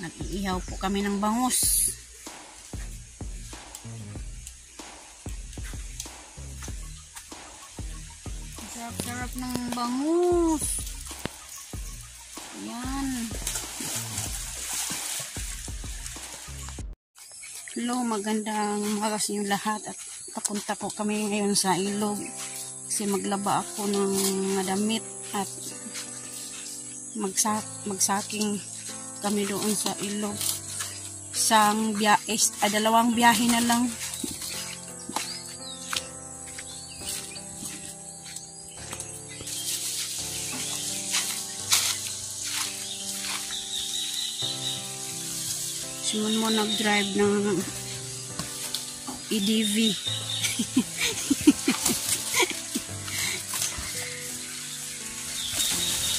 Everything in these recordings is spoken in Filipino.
Nag-iihaw po kami ng bangus. Sarap-sarap ng bangus. Ayan. Hello, magandang umaga sa inyo lahat. At papunta po kami ngayon sa ilog. Kasi maglaba ako ng damit at magsaking kami doon sa ilog. Dalawang biyahe na lang. Simon mo nag-drive ng EDV.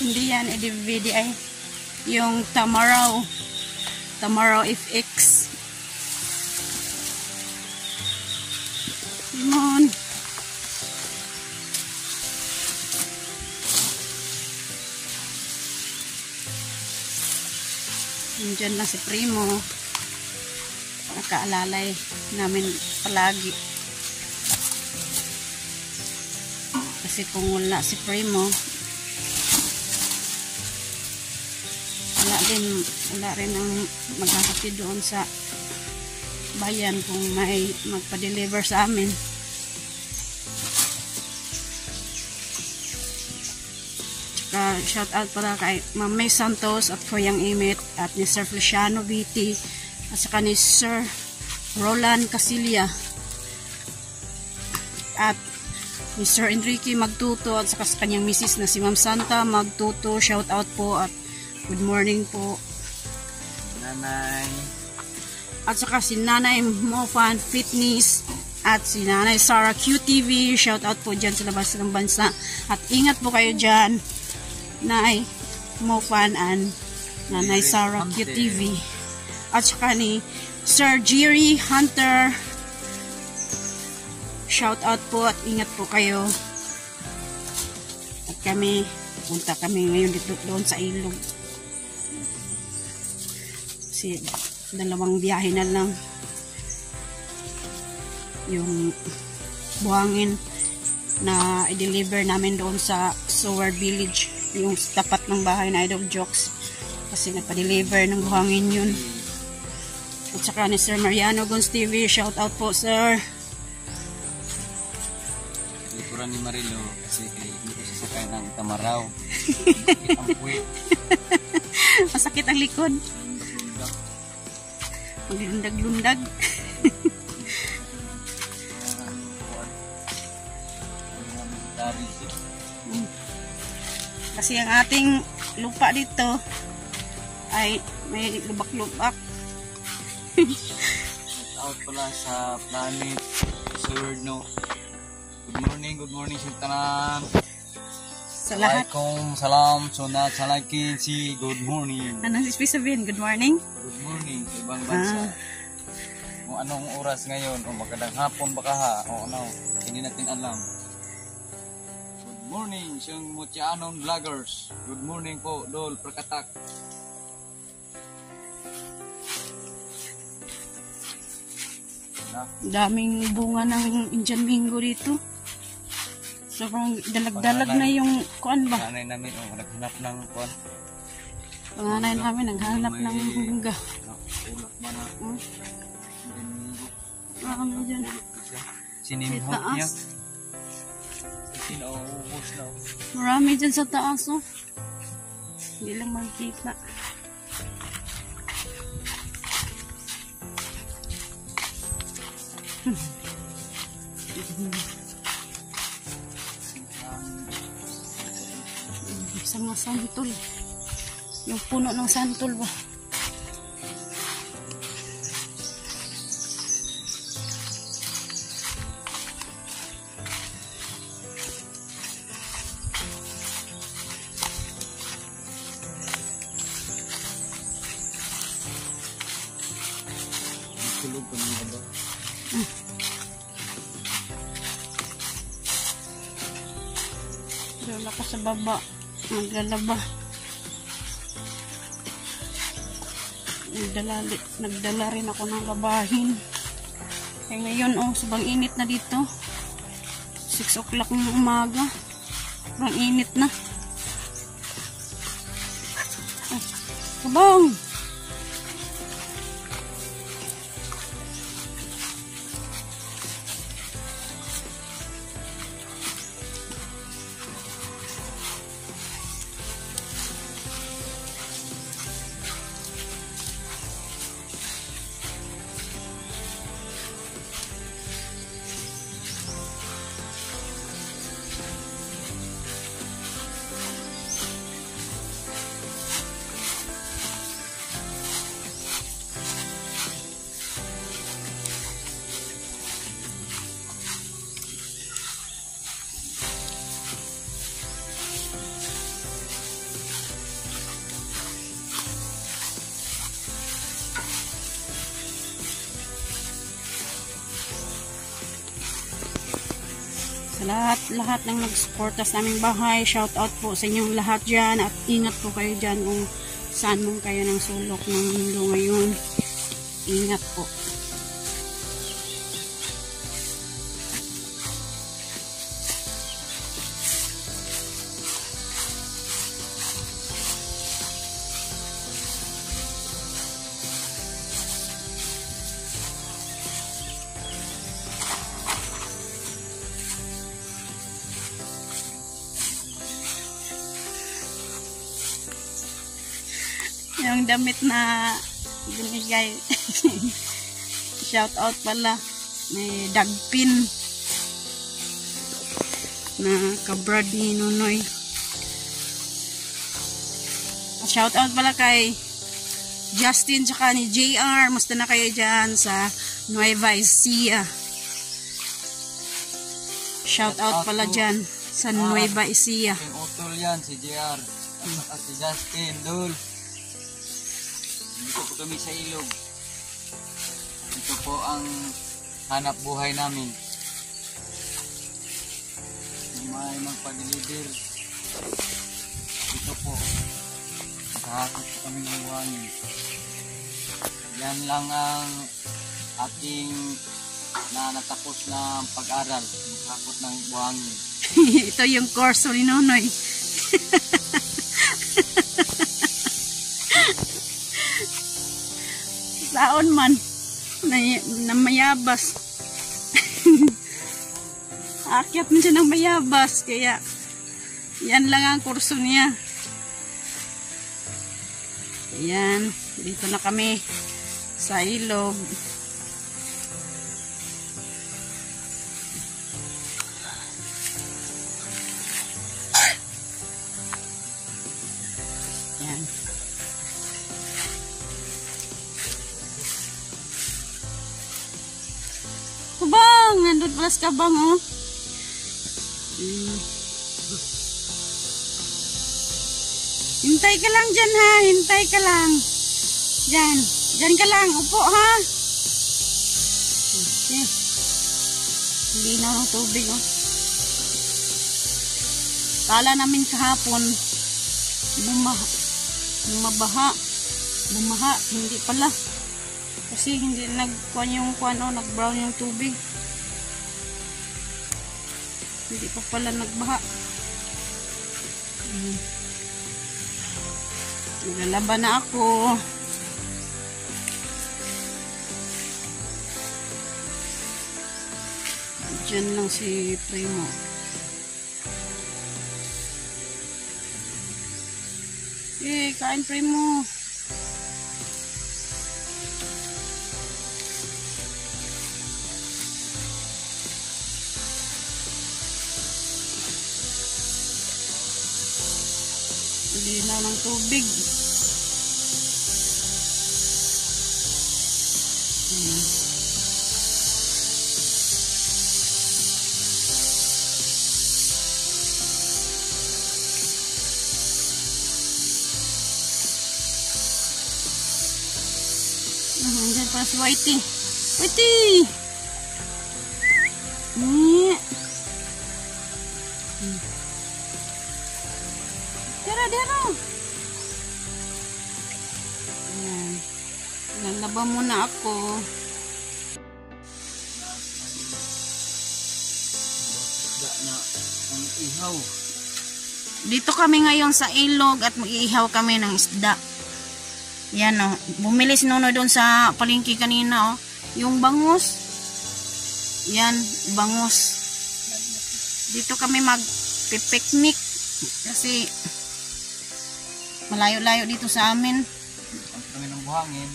Hindi yan EDV, ay yung Tamaraw FX. Simon. Nandiyan na si Primo. Nakaalalay namin palagi. Kasi kung wala si Primo, wala rin ang maghahatid doon sa bayan kung may magpa-deliver sa amin. Tsaka shout out para kay Ma'am May Santos at Kuyang Imit at ni Sir Feliciano BT at saka ni Sir Roland Casilia at ni Sir Enrique Magtuto at saka sa kanyang misis na si Ma'am Santa Magtuto. Shout out po at good morning po Nanay. At saka si Nanay Mofan Fitness at si Nanay Sarah QTV. Shout out po dyan sa labas ng bansa at ingat po kayo dyan Nanay Mofan and Nanay Sarah QTV. At saka ni Sir Jerry Hunter. Shout out po at ingat po kayo. At punta kami ngayon dito doon sa ilog. Kasi dalawang biyahe na lang. Yung buhangin na i-deliver namin doon sa Sower Village. Yung tapat ng bahay na Idol Jokes. Kasi napadeliver ng buhangin yun. At saka ni Sir Mariano Gons TV, shout out po sir. Likuran ni Marilo kasi hindi ko sasakay ng Tamaraw. Ang puwit. Masakit ang likod. Maglundag-lundag. Kasi ang ating lupa dito ay may lubak-lubak. Out pala sa Planet Sir No. Good morning sa tanan. Sa lahat. Salam sunat salakin si good morning. Anong sabihin? Good morning? Good morning sa ibang bansa. Kung anong oras ngayon o magandang hapon baka ha o ano, hindi natin alam. Good morning sa Mutianon Vloggers. Good morning po Dol Prakatak. Daming bunga ng Indian Mango dito. Sobrang dalag-dalag na yung kuan ba? Panganay namin naghanap ng kuan. Panganay namin naghanap ng bunga. Ulak ba na? Marami dyan. Sinimhot niya. Sinaubos na. Marami dyan sa taas oh. Hindi lang makikita. Sa mga santol. Yung puno ng santol ba? Tulog ka mga ba? Wala ka sa baba. Maglalaba. Nagdala rin ako ng labahin. Kaya ngayon, sobrang init na dito. 6 o'clock ng umaga. Sobrang init na. Ay, kabang! Lahat ng nag-supporta sa aming bahay, shout out po sa inyong lahat dyan, at ingat po kayo dyan kung saan mong kayo ng sulok ng mundo ngayon. Ingat po. Yung damit na binigay. Shout out pala. May dagpin na kabrad ni Nunoy. Shout out pala kay Justin tsaka ni JR. Musta na kayo dyan sa Nueva Ecija? Shout out pala dyan sa Nueva Ecija. Yung utol yan, si JR. At si Justin, lol. Dito po kami sa ilog. Ito po ang hanap buhay namin. May magpa-deliver. Ito po. Nakakot po kami ng buhangin. Yan lang ang ating natapos na pag-aral. Nakakot ng buhangin. Ito yung kurso ni Nonoy. Saon man na mayabas. Akyat mo siya ng mayabas, kaya yan lang ang kurso niya. Ayan, dito na kami sa ilog. Ayan. Kabang! Nandun pala sa kabang, oh. Hintay ka lang dyan, ha. Hintay ka lang. Dyan. Dyan ka lang. Upo, ha. Okay. Hindi na ng tubig, oh. Kala namin kahapon, bumaha. Hindi pala. Kasi hindi nag-brown yung tubig. Hindi pa pala nagbaha. Naglalaban na ako. Diyan lang si Primo. Kain Primo. Linaw ng tubig. Diyan pa si Whitey. Whitey! Dera. Ayan. Lalaba muna ako. Na ang ihaw. Dito kami ngayon sa ilog at mag-iihaw kami ng isda. Yan o. Bumili si Nonoy doon sa palengke kanina o. Yung bangus. Yan, bangus. Dito kami mag-picnic. Kasi malayo-layo dito sa amin. Kami ng buhangin.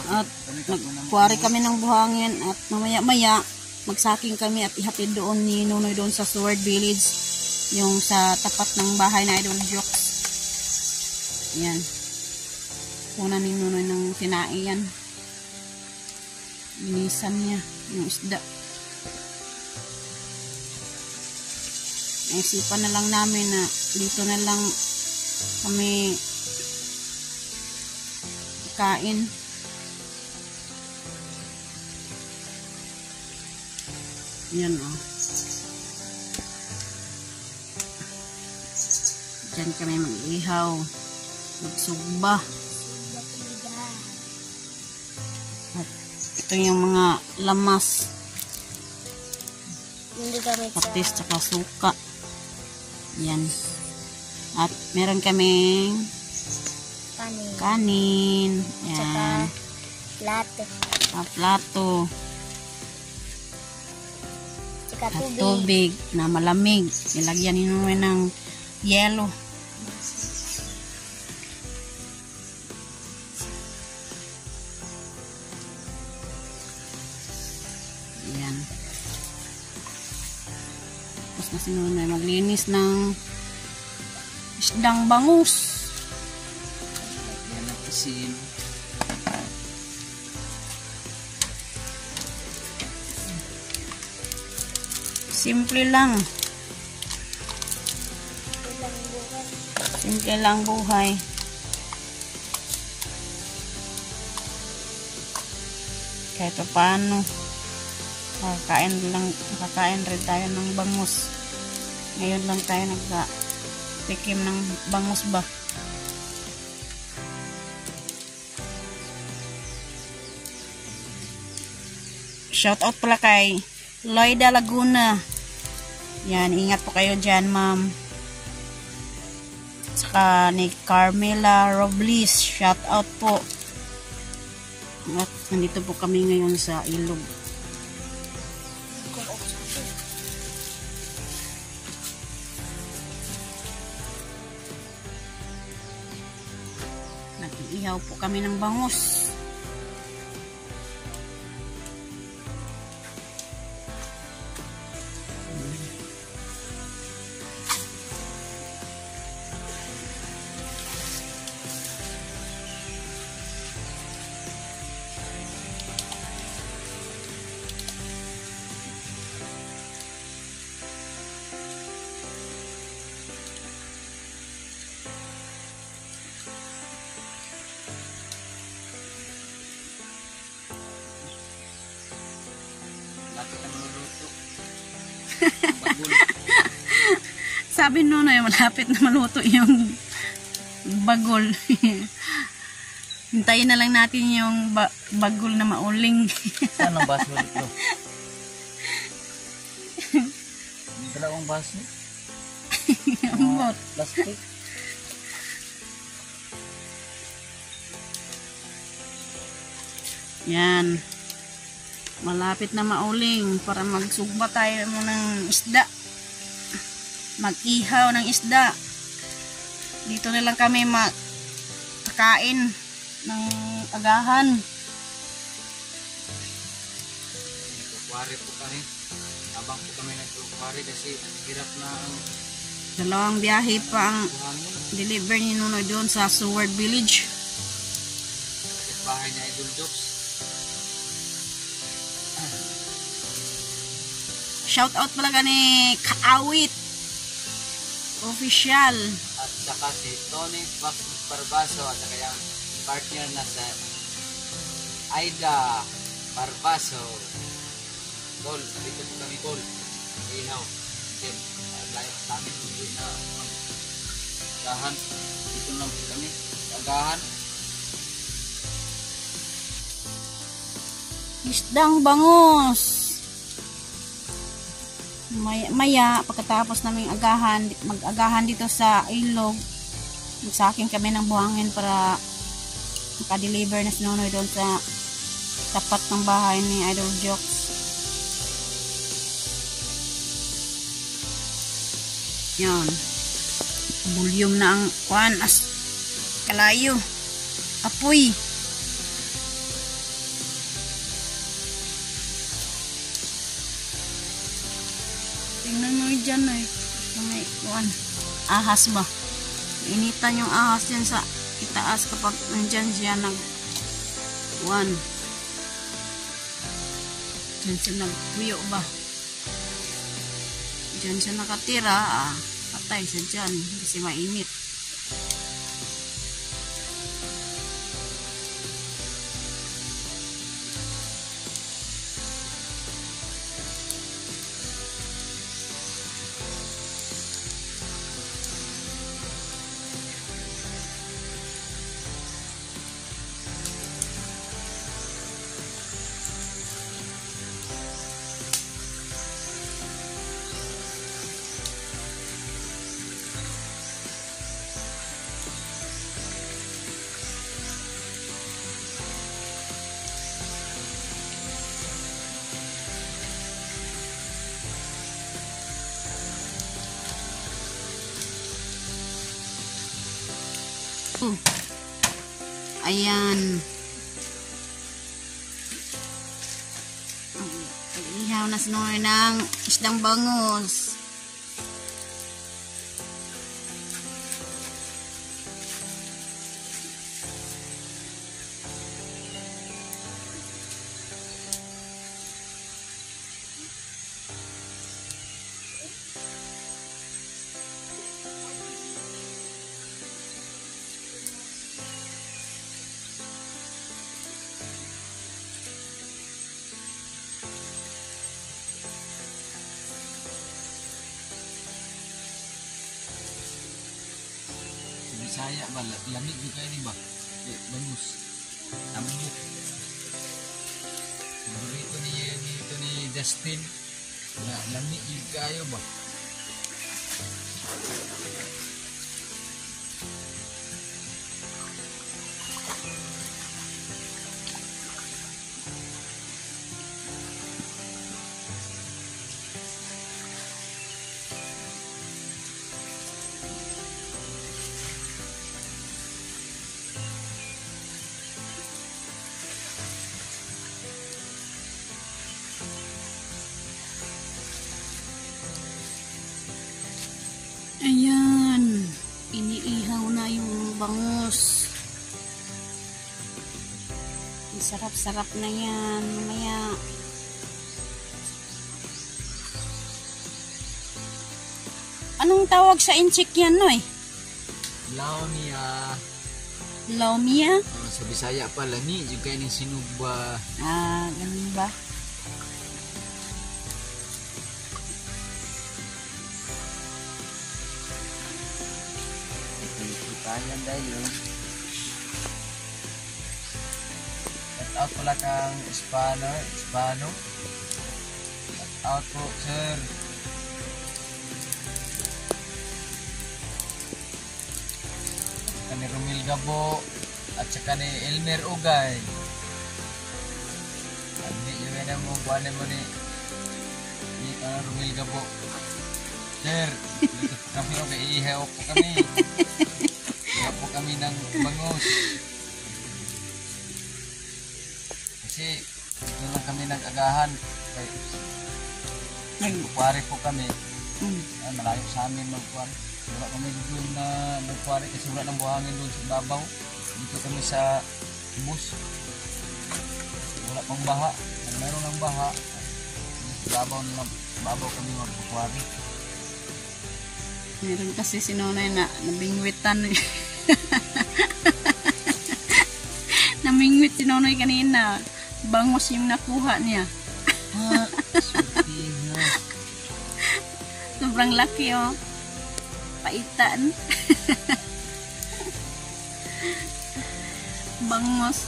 At nagkuwari kami ng buhangin. At mamaya-maya magsaking kami at ihatid doon ni Nonoy doon sa Sword Village. Yung sa tapat ng bahay na Idol Jokes. Yan. Una ni Nonoy ng tinae yan. Inisan niya yung isda. Naisipan na lang namin na dito na lang kami kain. Yan o. Diyan kami mag-ihaw. Magsugba. At ito yung mga lamas. Patis tsaka suka. Yan. At meron kaming kanin. Yan. Plato. Plato. Tsaka At tubig na malamig. Nilagyan nyo ng yelo. Yan. Tapos na si Nonoy maglinis ng isdang bangus. Yan ang isin. Simple lang. Simple lang buhay. Kahit paano. Nakakain rin tayo ng bangus. Ngayon lang tayo nagtikim ng bangus ba. Shout out pala kay Loida Laguna. Yan, ingat po kayo dyan, ma'am. Saka ni Carmela Robles, shout out po. At nandito po kami ngayon sa ilog. Nag-iihaw po kami ng bangus. Sabi Nonoy, malapit na maluto yung bagol. Hintayin na lang natin yung bagol na mauling. Saan ang baso ito? Dalawang baso? Ambot. Plastic? Yan. Malapit na mauling para magsugba tayo mo ng isda. Mag-ihaw ng isda. Dito na lang kami makakain ng agahan. Nagkukwari po kami. Habang po kami nagkukwari kasi hirap na ang Dalawang biyahe pa ang buhangin. deliver ni Nonoy doon sa Sword Village. Kapit bahay niya Idol Jokes. Shout out pala ka ni Kaawit Official. At saka si Tony Barbaso at saka yung partner na sa Aida Barbaso. Tol, dito po kami tol. Ihaw. Then, layo namin dito na agahan. Dito lang po kami. Agahan. Isdang bangos. Maya, pagkatapos naming mag-agahan dito sa ilog, magsakin kami ng buhangin para maka-deliver na si Nonoy doon sa tapat ng bahay ni Idol Jokes. Yan. Bulyom na ang kuan as kalayo. Apoy. Tingnan mo dyan ay. May kuan. Ahas ba? Initan yung ahas dyan sa itaas kapag nandyan siya nag kuan. Dyan siya nagpuyo ba? Dyan siya nakatira, patay siya dyan kasi mainit. Ayan. Ihaw na si Nonoy ng isdang bangus. Bisaya ba? Lamig di kayo di ba? Bangus. Amok. Paborito ni Justin. Lamig di kayo ba? Ayan. Iniihaw na yung bangus. Ang sarap-sarap na yan. Mamaya. Anong tawag sa inchik yan, Noy? Laumia. Laumia? Sa Bisaya pa, lami. Juga yung sinugba. Ganun ba? Ayan dahil shout out pala kang Hispano shout out po sir ni Romil Gabo at saka ni Elmer Ugay hindi yun na mo buwanin mo ni Romil Gabo sir kami iihaw po kami po kami ng bangus kasi ito lang kami nag-agahan nagkukwari po kami malayo sa amin magkuhan wala kami doon na nagkukwari kasi wala ng buhangin doon sa babaw dito kami sa bus wala pang baha kung meron ng baha sa babaw kami magkukwari. Meron kasi si Nonoy na nabingwitan eh. Namingwit si Nonoy kanina. Bangos yung nakuha niya. Sobrang laki oh. Paitan. Bangos.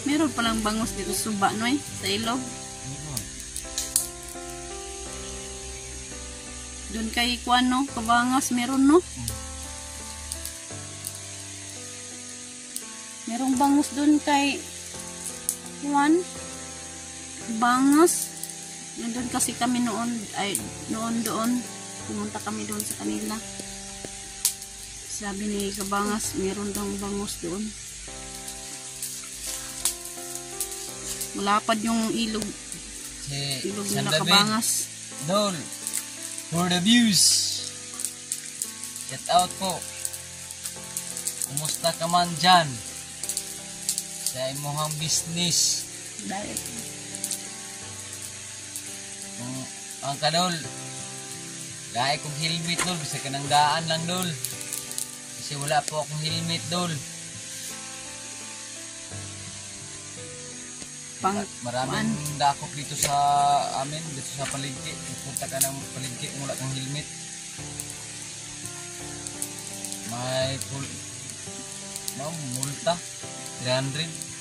Meron palang bangus dito suba, no sa ilog. Doon kay Kuano, Kabangas, meron, no? Merong bangus doon kay Juan. Bangus. Doon kasi kami noon, doon. Pumunta kami doon sa kanila. Sabi ni Kabangas, meron daw bangus doon. Malapad yung ilog. Ilog nila Kabangas. Dol, for the views. Get out po. Kumusta ka man dyan? Sa imuhang business. Dahil. Ang kadol. Gaya kong helmet, Dol. Bisa ka nang daan lang, Dol. Kasi wala po akong helmet, Dol. Maraming dakop dito sa amin, dito sa paligid. Punta ka ng paligid, wala kang helmet. May multa 300.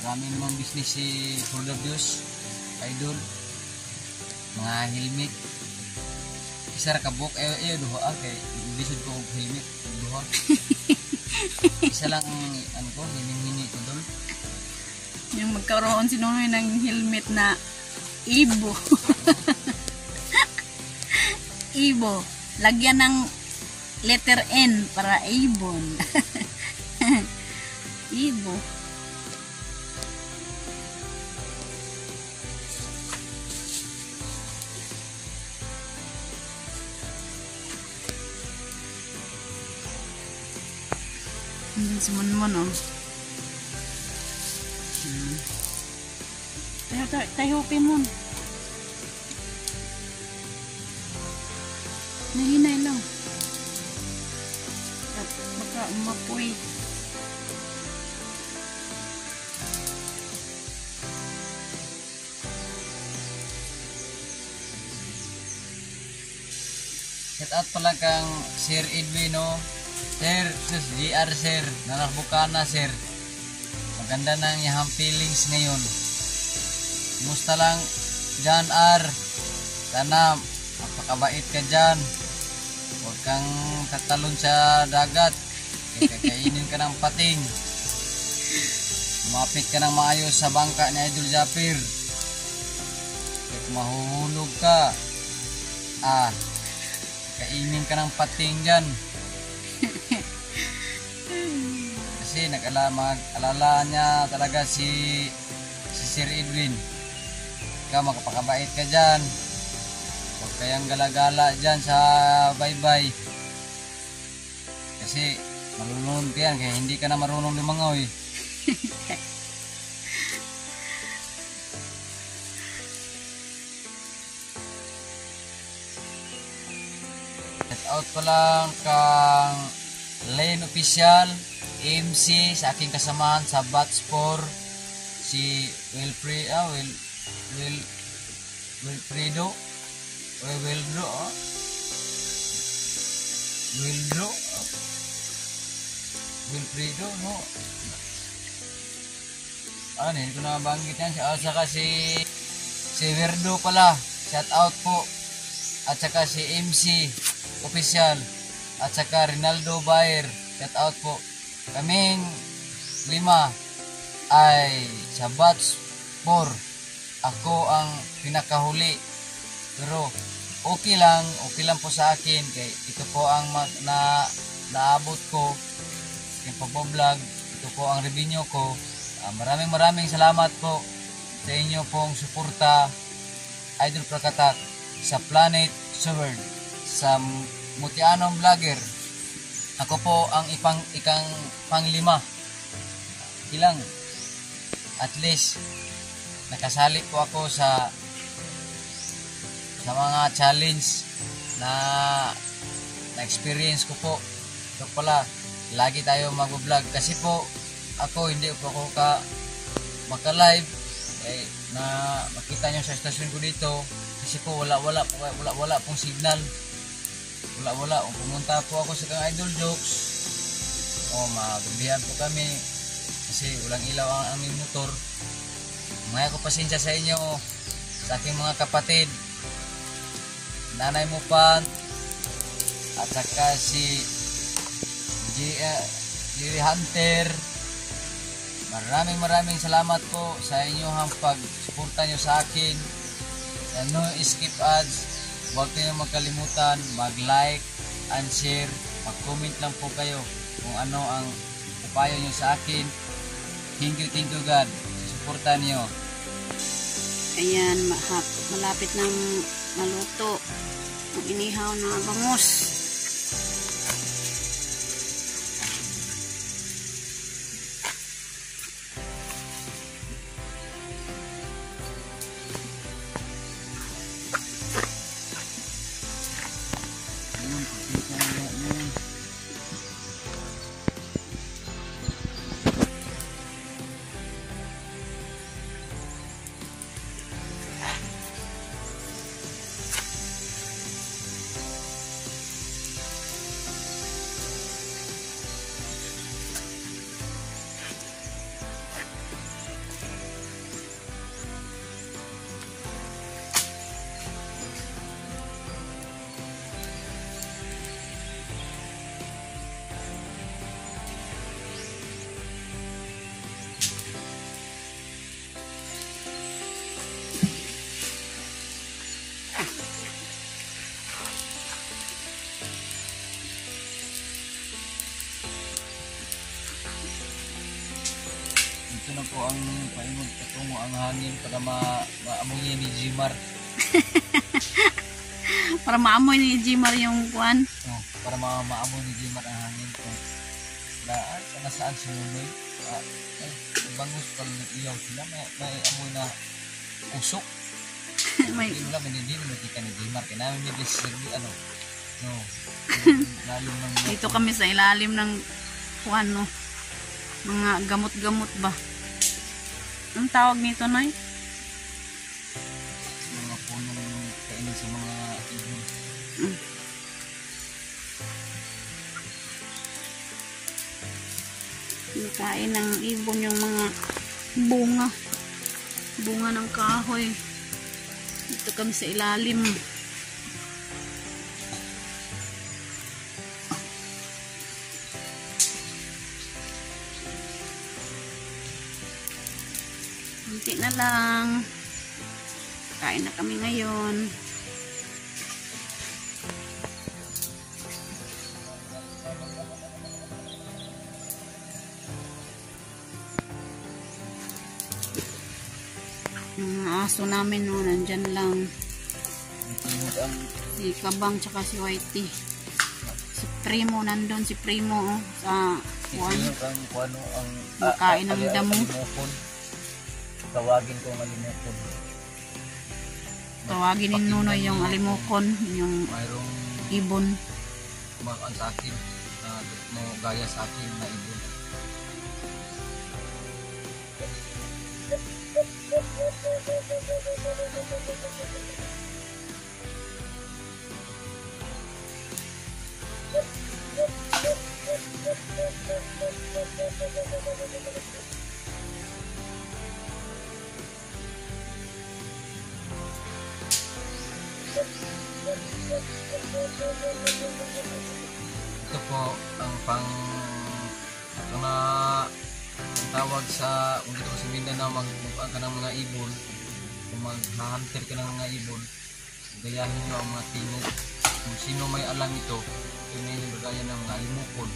Maraming mga business si For the Views, idol, mga helmet. Isa ra ka book, duha kay lisod ko og helmet, duha. Isa lang ano ko, hini ko dol. Yung magkaroon sinunoy ng helmet na Ibo. Ibo. Lagyan ng letter N para Ibon. Ibo. Si Monmon, oh. Tayo, Pimon. Nahinay lang. At baka mapoy. Shout out pala kang Sir Edwin, no? Sir, GR sir, nanakbukana sir. Maganda ng iyang feelings ngayon. Kumusta lang Jan R? Sana mapakabait ka dyan. Huwag kang tatalon sa dagat. Kakainin ka ng pating. Lumapit ka ng maayos sa bangka ni Idol Japir. Kung mahuhulog ka, kainin ka ng pating dyan. Kasi nag-alala niya talaga si Sir Edwin. Ikaw makapakabait ka dyan. Huwag kayang gala-gala dyan sa bye-bye. Kasi marunong ka yan, kaya hindi ka na marunong lumangoy. Shout out pa lang kang Lane Official, MC, sa aking kasamahan sa Batch 4, si Wilfredo, no? Hindi ko na banggit yan. At saka si Verdo pala, shout out po. At saka si MC Official, at saka Rinaldo Bayer, shout out po. Kaming 5 ay sa batch 4. Ako ang pinakahuli. Pero okay lang po sa akin. Kaya ito po ang naabot ko. Yung pagbablog, ito po ang revenue ko. Maraming salamat po sa inyo pong suporta, Idol Prakatak, sa Planet Sword, sa Mutianong Vlogger. Ako po ang ikang panglima. Ilang, at least nakasali po ako sa mga challenge na experience ko po. Ito pala, lagi tayo mag-vlog kasi po ako hindi po ako maka-live na makita nyo sa stasyon ko dito kasi ko wala pong signal, wala. Pumunta po ako sa Kang Idol Jokes, magabihan po kami kasi walang ilaw ang aming motor. Maya ko pasensya sa inyo, sa aking mga kapatid, Nanay Mupan at saka si Jerry Hunter. Maraming salamat po sa inyong pag-suporta nyo sa akin. No skip ads. Huwag niyo magkalimutan mag-like and share. Mag-comment lang po kayo kung ano ang upayo nyo sa akin. Thank you God. Suporta niyo. Ayan, malapit nang maluto ang inihaw na bangus. Ito na po ang paimod patungo ang hangin para maamoy ni Jimar. Para maamoy ni Jimar yung kuan. Para maamoy ni Jimar ang hangin ko. Saan sumunoy? Bangus pala nag-iyaw sila. May amoy na usok. Hindi mo lang, hindi mo nakita ni Jimar. Kaya namin may disagri, Dito kami sa ilalim ng kuan, no? Mga gamot-gamot ba? Anong tawag nito, Nay? Mga punong kainin sa mga ibon. Kain ng ibon yung mga bunga ng kahoy. Dito kami sa ilalim. Kunti na lang. Kain na kami ngayon. Yung aso namin, no, nandyan lang. Si Kabang tsaka si Whitey. Si Primo, nandun si Primo, sa kuwan. Makain ng damo. Tawagin ko ang alimokon. Tawagin ni Nunoy yung alimokon, yung mayroong ibon. kumakaan sa akin, gaya sa akin na ibon. Ito po ang tawag sa kung dito sa Mindanao magbukaan ka ng mga ibon, kung mag-hunter ka ng mga ibon, gayahin nyo ang mga tingog. Kung sino may alam ito, yun na yung gaya ng mga alimokon.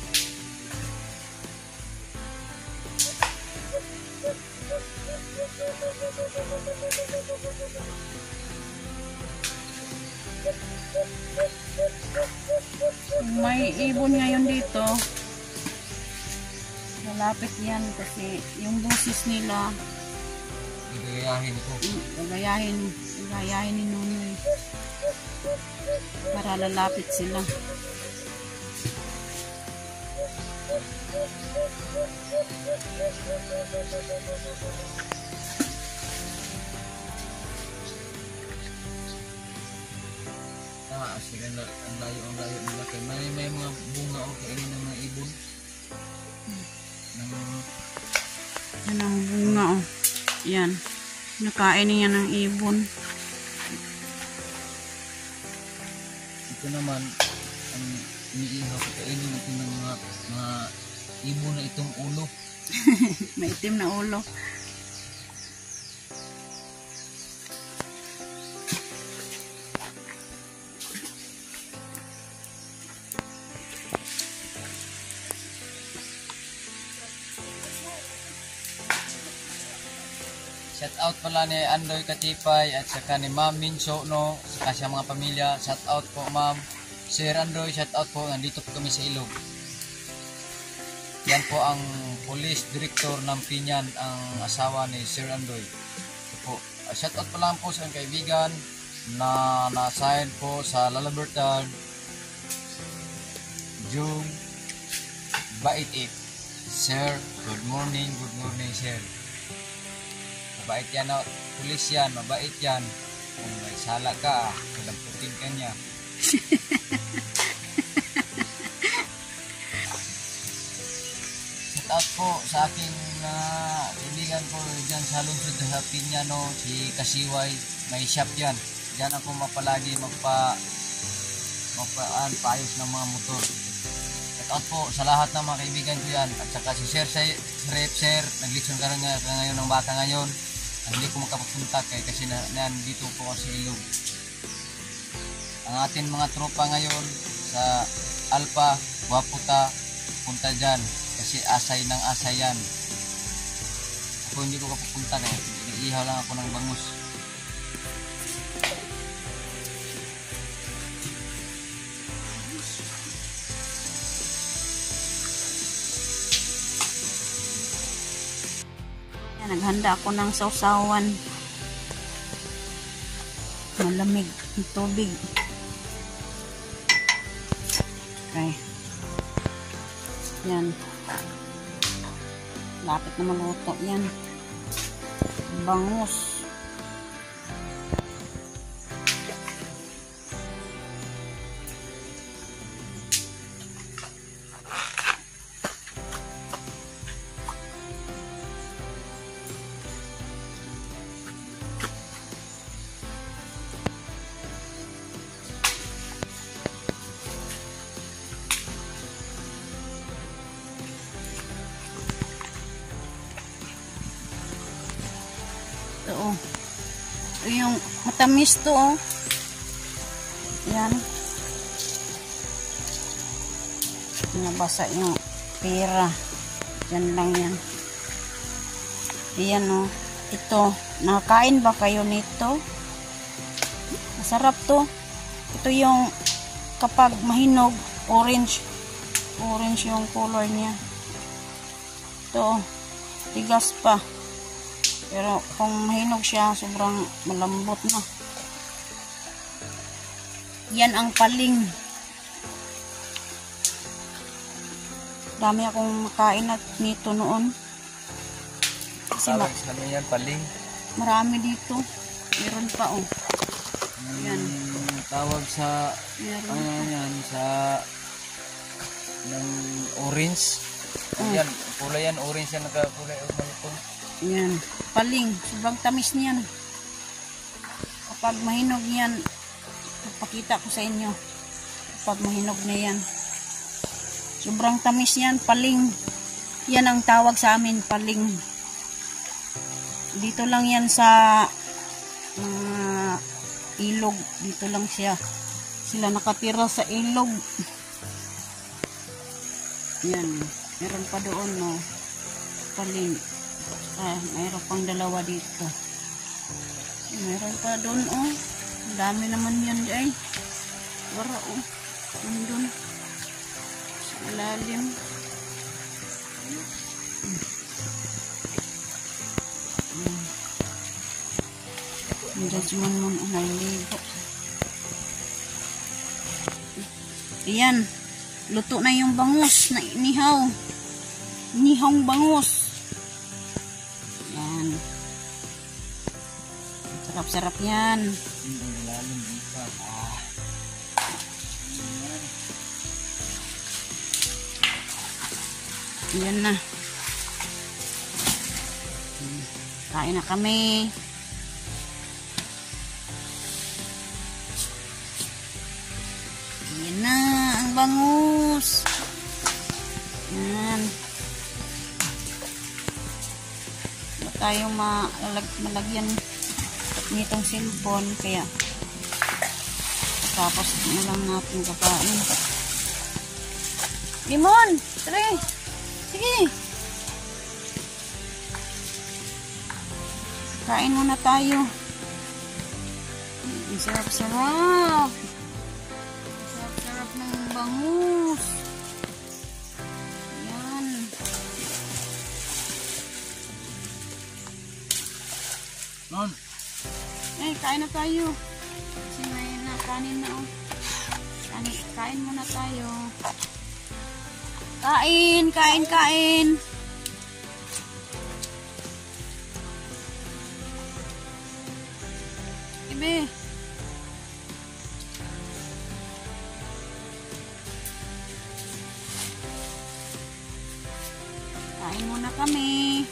May ibon ngayon dito. Malapit yan kasi yung boses nila Gagayahin ko. Gagayahin ni Nunoy para lalapit sila. Sila ang layo nila. Kaya may mga bunga o kainin ng mga ibon. Yan ang bunga, oh. Yan. Nakain niya ng ibon. Ito naman, ang iniihaw ko kainin natin ng mga ibon na itong ulo. May itim na ulo. Shout out pala ni Andoy Katipay at saka ni Ma'am Minso, no, saka sa mga pamilya. Shout out po Ma'am Sir Andoy, shout out po. Nandito po kami sa Ilog. Yan po ang police director ng Pinyan, ang asawa ni Sir Andoy. So po, shout out pa lang po sa kaibigan na na-assign po sa La Libertad, June Bait 8. Sir, good morning sir. Mabait yan, pulis yan, mabait yan. Kung may sala ka, kalamputin ka niya. Shout out po sa aking kaibigan ko dyan sa lungsod sa Piñano, si Kasiway, may shop yan. Dyan ako mapalagi paayos ng mga motor. Shout out po sa lahat ng mga kaibigan ko yan. At saka si Sir, naglitsyon ka rin ngayon ng bata ngayon. Hindi ko makapapunta kasi nandito po ako sa Ilog. Ang ating mga tropa ngayon sa Alpha, Waputa, punta dyan kasi asay ng asay yan. Ako hindi ko kapapunta kaya nag-ihaw lang ako ng bangus. Naghanda ako ng sausawan. Malamig ang tubig. Okay. Yan. Lapit na maluto yan. Bangus. Ito, oh. Ito yung matamis to, oh. Yan. Nabasa yung pera. Yan lang yan. Ayan, oh. Ito. Nakakain ba kayo nito? Masarap to. Ito yung kapag mahinog, orange. Orange yung color niya. Ito, oh. Tigas pa. Pero kung mahinog siya, sobrang malambot na. Yan ang paling. Dami akong makain at nito noon. Kasi Ano yan, paling? marami dito. Meron pa, oh. Yan. Tawag sa Meron. yan sa ng orange. Mm. Yan, kulay yan, orange yan, nagkakulay malutong. Yan. Paling. Sobrang tamis niyan. Kapag mahinog yan, papakita ko sa inyo. Kapag mahinog na yan. Sobrang tamis yan. Paling. Yan ang tawag sa amin. Paling. Dito lang yan sa ilog. Dito lang siya. Sila nakatira sa ilog. Yan. Meron pa doon, no. Paling. Mayroon pang dalawa dito. Meron pa doon, oh. Ang dami naman yan, ay. Wala, oh. Nandun. Sa ilalim. Diyan si Manmon ang naligo. Ayan. Luto na yung bangus na inihaw. Inihawng bangus. Yan. Sarap-sarap yan. Yan na. Kain na kami. Yan na, ang bangus. Yan. Ba tayo malagyan nitong cellphone, kaya tapos na lang natin kakain. Limon! Tara! Sige! Kain muna tayo. Ang sarap-sarap. Sarap-sarap ng bangus. Yan. Non. Eh, kain na tayo. Kasi may nakanin na. Oh. Kain muna tayo. Kain, kain, kain. Ibe. Kain muna kami.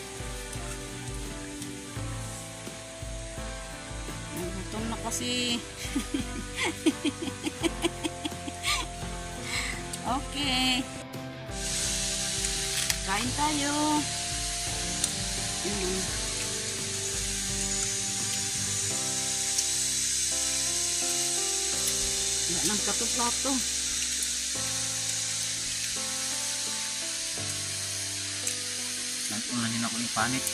Gutom na kasi. Okay. Kain tayo. Wala nang plato-plato. Unahin ako yung panik.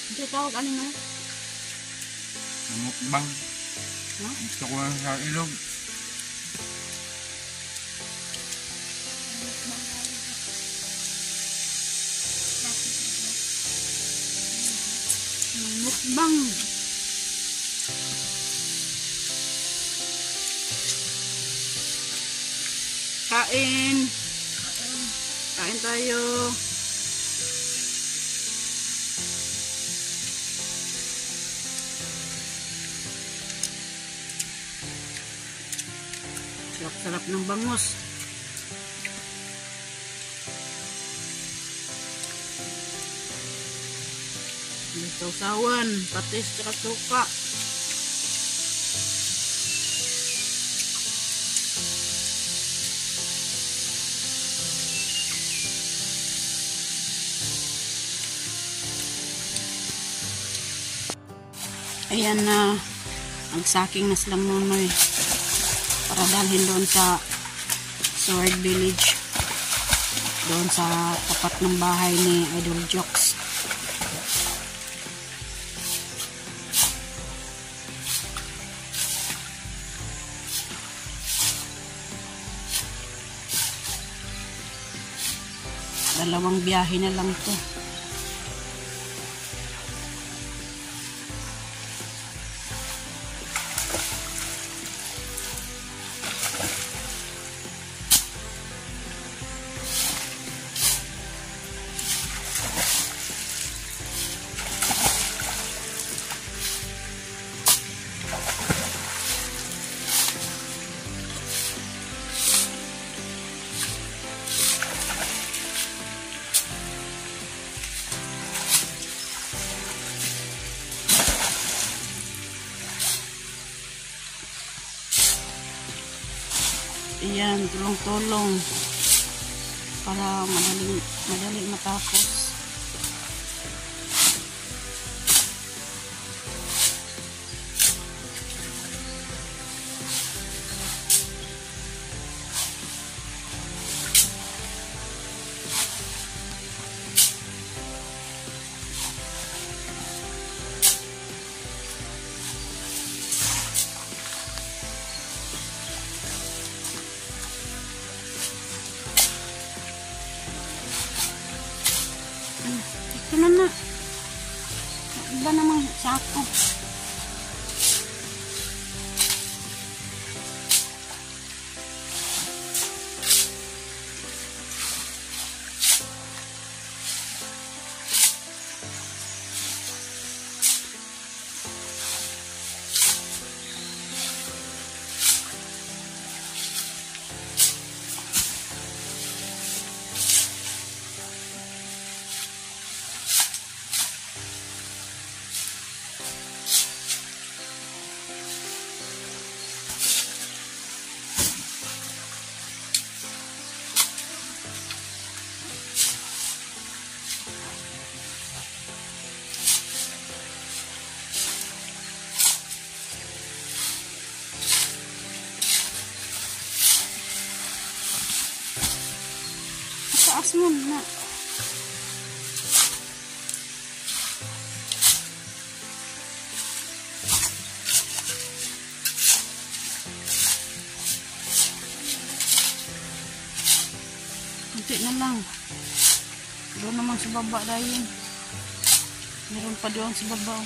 Hindi tawag ano na? Mukbang. No? Gusto ko lang sa ilog. Mukbang. Kain. Kain tayo. Sarap-sarap ng bangus. May sausawan, patis, tsaka suka. Ayan na, nagsaking na silang nunoy para dalhin doon sa Sword Village, doon sa tapat ng bahay ni Idol Jokes. Dalawang biyahe na lang to. Ayan, tulong-tulong para madali matapos. Ito na. Iba namang sako. Taas mo na. Kunti na lang. Doon naman sa baba dahil. Meron pa doon sa baba.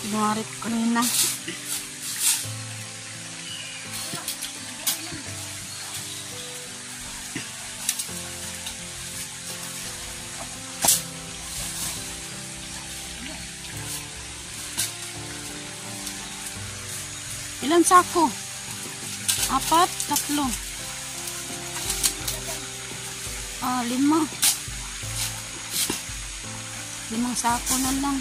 Pinungarit ko kanina. Ilan sako? 4, 3. 5. 5 sako na lang.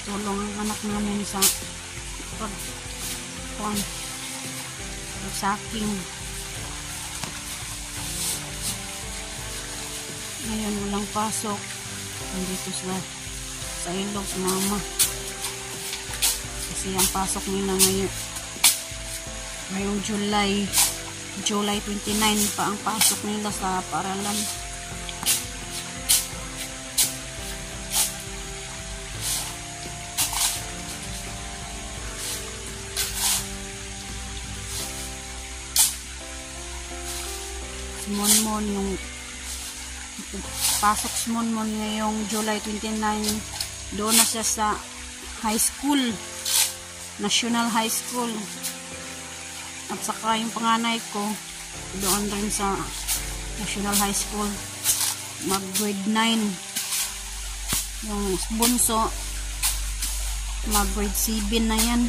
Tulong ang anak namin sa pagsaking. Ngayon walang pasok. Nandito sila sa ilog si mama. Kasi ang pasok nila ngayong July 29 pa ang pasok nila sa paaralan. Si Monmon yung pasok si Monmon ngayong July 29, doon na siya sa high school, National High School. At saka yung panganay ko doon rin sa National High School, mag grade 9. Yung bunso mag grade 7 na yan.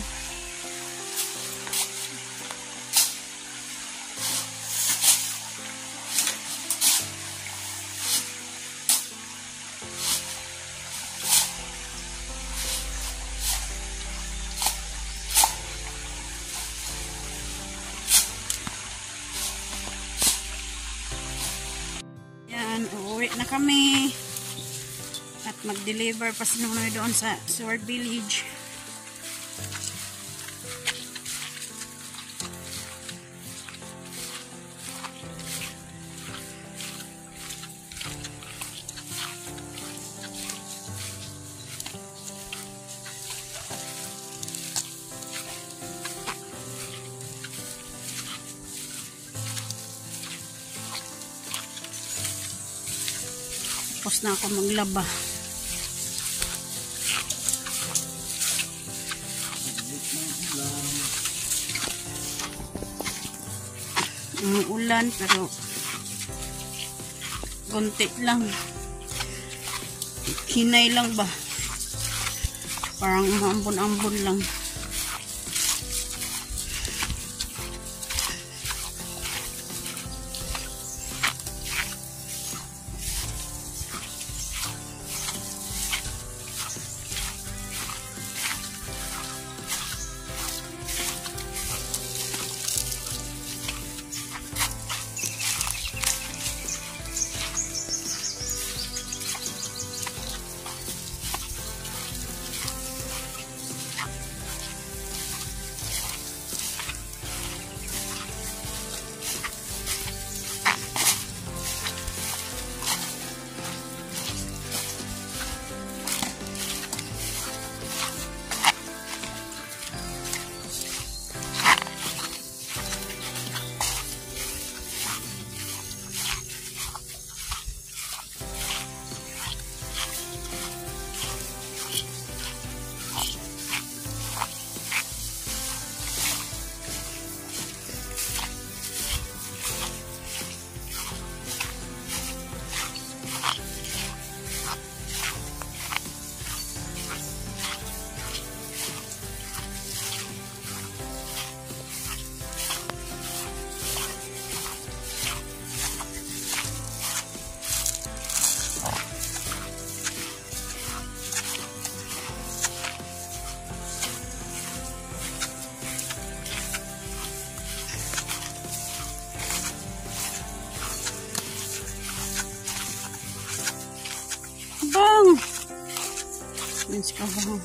Uuwi na kami at mag-deliver pa sila doon sa Sword Village. Tapos na ako maglaba. Ulan pero konti lang. Hinay lang ba? Parang maambon-ambon lang. Mince kabaw.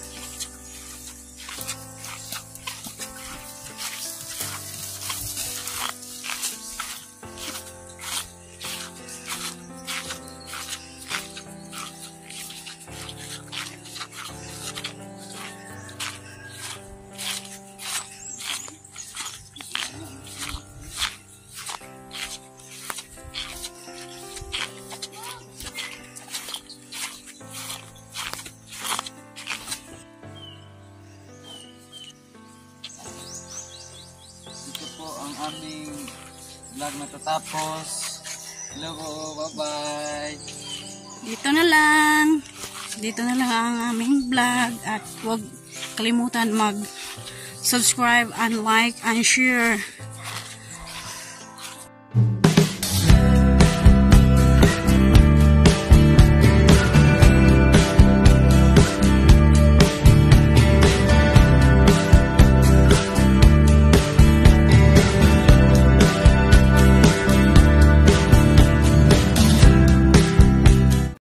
Ito po ang aming vlog natatapos. Hello po, bye-bye. Dito na lang ang aming vlog at huwag kalimutan mag-subscribe and like and share.